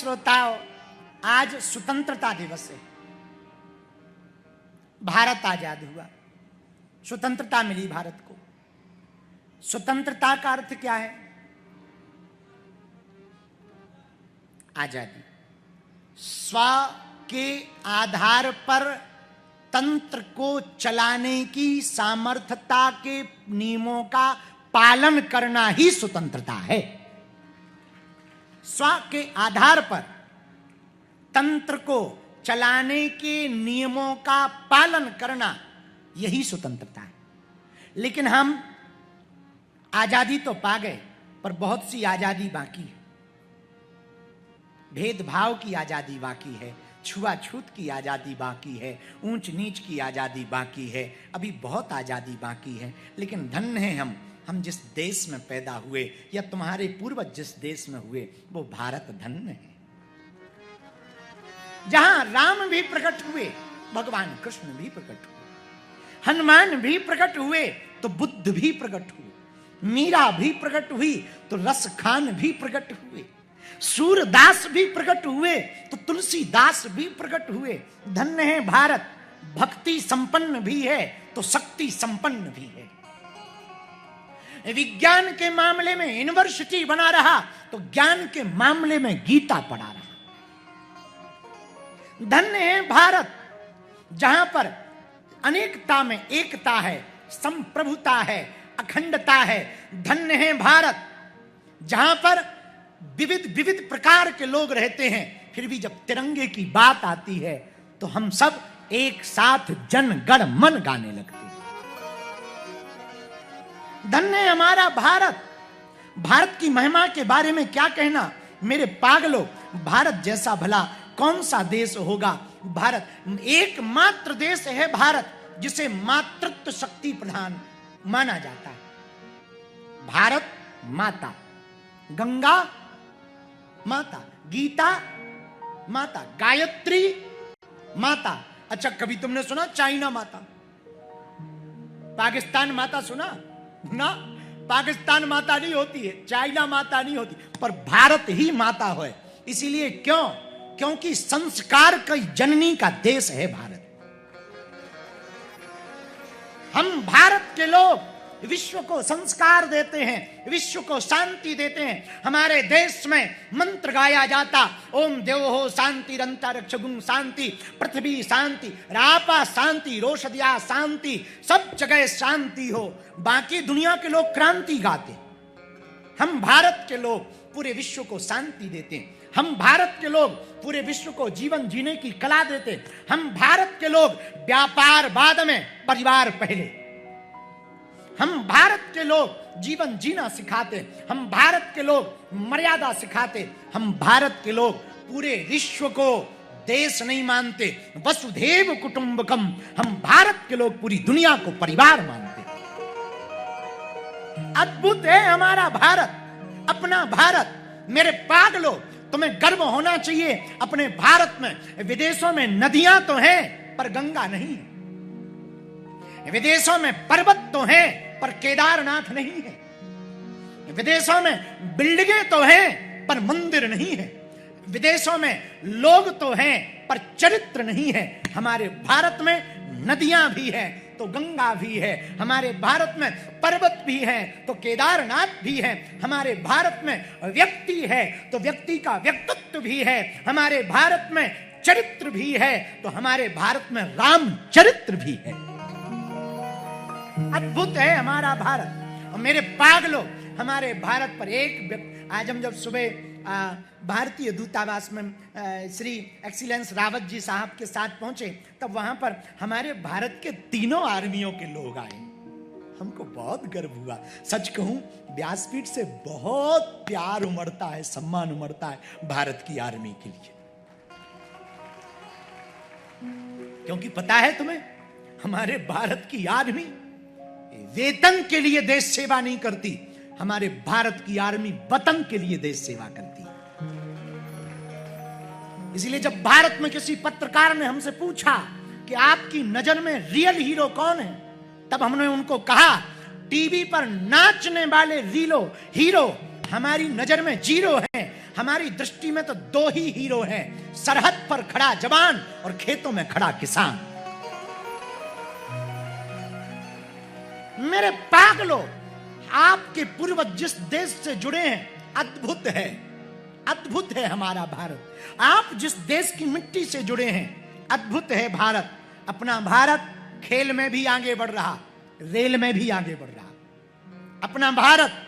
श्रोताओं, आज स्वतंत्रता दिवस है। भारत आजाद हुआ, स्वतंत्रता मिली भारत को। स्वतंत्रता का अर्थ क्या है? आजादी। स्व के आधार पर तंत्र को चलाने की सामर्थ्यता के नियमों का पालन करना ही स्वतंत्रता है। स्व के आधार पर तंत्र को चलाने के नियमों का पालन करना यही स्वतंत्रता है। लेकिन हम आजादी तो पा गए, पर बहुत सी आजादी बाकी है। भेदभाव की आजादी बाकी है, छुआछूत की आजादी बाकी है, ऊंच नीच की आजादी बाकी है, अभी बहुत आजादी बाकी है। लेकिन धन्य है हम जिस देश में पैदा हुए, या तुम्हारे पूर्वज जिस देश में हुए, वो भारत धन्य है। जहां राम भी प्रकट हुए, भगवान कृष्ण भी प्रकट हुए, हनुमान भी प्रकट हुए तो बुद्ध भी प्रकट हुए, मीरा भी प्रकट हुई तो रस खान भी प्रकट हुए, सूरदास भी प्रकट हुए तो तुलसीदास भी प्रकट हुए। धन्य है भारत, भक्ति संपन्न भी है तो शक्ति संपन्न भी है। विज्ञान के मामले में यूनिवर्सिटी बना रहा तो ज्ञान के मामले में गीता पढ़ा रहा। धन्य है भारत, जहां पर अनेकता में एकता है, संप्रभुता है, अखंडता है। धन्य है भारत, जहां पर विविध विविध प्रकार के लोग रहते हैं, फिर भी जब तिरंगे की बात आती है तो हम सब एक साथ जन गण मन गाने लगते हैं। धन्य है हमारा भारत। भारत की महिमा के बारे में क्या कहना मेरे पागलों, भारत जैसा भला कौन सा देश होगा। भारत एकमात्र देश है भारत जिसे मातृत्व शक्ति प्रधान माना जाता है। भारत माता, गंगा माता, गीता माता, गायत्री माता। अच्छा, कभी तुमने सुना चाइना माता, पाकिस्तान माता सुना ना? पाकिस्तान माता नहीं होती है, चाइना माता नहीं होती, पर भारत ही माता है। इसीलिए क्यों? क्योंकि संस्कार की जननी का देश है भारत। हम भारत के लोग विश्व को संस्कार देते हैं, विश्व को शांति देते हैं। हमारे देश में मंत्र गाया जाता, ओम देवो शांति रंतरिक्षगुं शांति, पृथ्वी शांति, रापा शांति, रोशदिया शांति, सब जगह शांति हो। बाकी दुनिया के लोग क्रांति गाते, हम भारत के लोग पूरे विश्व को शांति देते हैं। हम भारत के लोग पूरे विश्व को जीवन जीने की कला देते हैं। हम भारत के लोग व्यापार बाद में, परिवार पहले। हम भारत के लोग जीवन जीना सिखाते, हम भारत के लोग मर्यादा सिखाते। हम भारत के लोग पूरे विश्व को देश नहीं मानते, वसुधैव कुटुंबकम। हम भारत के लोग पूरी दुनिया को परिवार मानते। अद्भुत है हमारा भारत, अपना भारत। मेरे पागलों, तुम्हें गर्व होना चाहिए अपने भारत में। विदेशों में नदियां तो हैं पर गंगा नहीं है। विदेशों में पर्वत तो हैं पर केदारनाथ नहीं है। विदेशों में बिल्डिंगें तो हैं पर मंदिर नहीं है। विदेशों में लोग तो हैं पर चरित्र नहीं है। हमारे भारत में नदियां भी हैं तो गंगा भी है, हमारे भारत में पर्वत भी है तो केदारनाथ भी है, हमारे भारत में व्यक्ति है तो व्यक्ति का व्यक्तित्व भी है, हमारे भारत में चरित्र भी है तो हमारे भारत में राम चरित्र भी है। अद्भुत है हमारा भारत। और मेरे पागलों, हमारे भारत पर आज हम जब सुबह भारतीय दूतावास में श्री एक्सीलेंस रावत जी साहब के साथ पहुंचे, तब वहां पर हमारे भारत के तीनों आर्मियों के लोग आए। हमको बहुत गर्व हुआ। सच कहूं, व्यासपीठ से बहुत प्यार उमड़ता है, सम्मान उमड़ता है भारत की आर्मी के लिए। क्योंकि पता है तुम्हें, हमारे भारत की आर्मी वेतन के लिए देश सेवा नहीं करती, हमारे भारत की आर्मी वतन के लिए देश सेवा करती है। इसलिए जब भारत में किसी पत्रकार ने हमसे पूछा कि आपकी नजर में रियल हीरो कौन है, तब हमने उनको कहा टीवी पर नाचने वाले हीरो हमारी नजर में जीरो हैं, हमारी दृष्टि में तो दो ही हीरो हैं, सरहद पर खड़ा जवान और खेतों में खड़ा किसान। मेरे पागलों, आपके पूर्वज जिस देश से जुड़े हैं, अद्भुत है, अद्भुत है हमारा भारत। आप जिस देश की मिट्टी से जुड़े हैं, अद्भुत है भारत। अपना भारत खेल में भी आगे बढ़ रहा, रेल में भी आगे बढ़ रहा। अपना भारत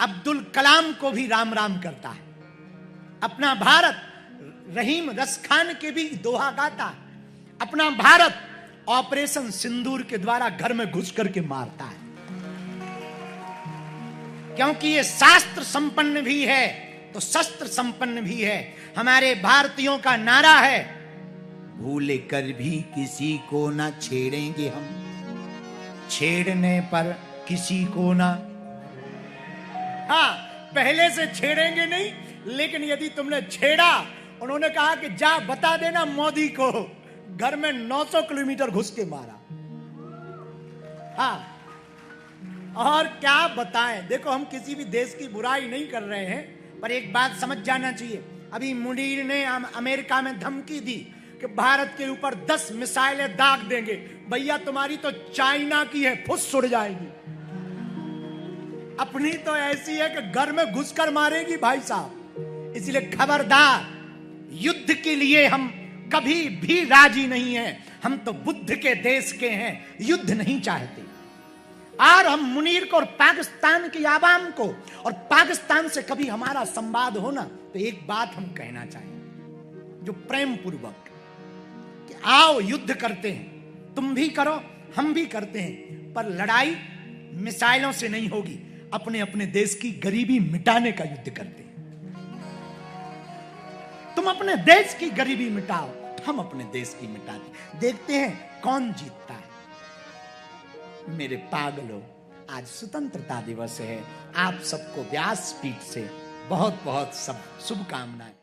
अब्दुल कलाम को भी राम राम करता है। अपना भारत रहीम रसखान के भी दोहा गाता है। अपना भारत ऑपरेशन सिंदूर के द्वारा घर में घुस करके मारता है, क्योंकि ये शास्त्र संपन्न भी है तो शस्त्र संपन्न भी है। हमारे भारतीयों का नारा है, भूले कर भी किसी को ना छेड़ेंगे हम, छेड़ने पर किसी को ना। हाँ, पहले से छेड़ेंगे नहीं, लेकिन यदि तुमने छेड़ा, उन्होंने कहा कि जा बता देना मोदी को, घर में 900 किलोमीटर घुस के मारा। हाँ, और क्या बताएं। देखो, हम किसी भी देश की बुराई नहीं कर रहे हैं, पर एक बात समझ जाना चाहिए। अभी मुनीर ने अमेरिका में धमकी दी कि भारत के ऊपर 10 मिसाइलें दाग देंगे। भैया, तुम्हारी तो चाइना की है, फुस उड़ जाएगी। अपनी तो ऐसी है कि घर में घुसकर मारेगी भाई साहब। इसलिए खबरदार, युद्ध के लिए हम कभी भी राजी नहीं हैं। हम तो बुद्ध के देश के हैं, युद्ध नहीं चाहते। और हम मुनीर को और पाकिस्तान की आवाम को और पाकिस्तान से कभी हमारा संवाद हो ना, तो एक बात हम कहना चाहेंगे, जो प्रेम पूर्वक, कि आओ युद्ध करते हैं, तुम भी करो, हम भी करते हैं, पर लड़ाई मिसाइलों से नहीं होगी। अपने अपने देश की गरीबी मिटाने का युद्ध करते हैं। तुम अपने देश की गरीबी मिटाओ, हम अपने देश की मिटाते, देखते हैं कौन जीतता है। मेरे पागलों, आज स्वतंत्रता दिवस है। आप सबको व्यासपीठ से बहुत बहुत सब शुभकामनाएं।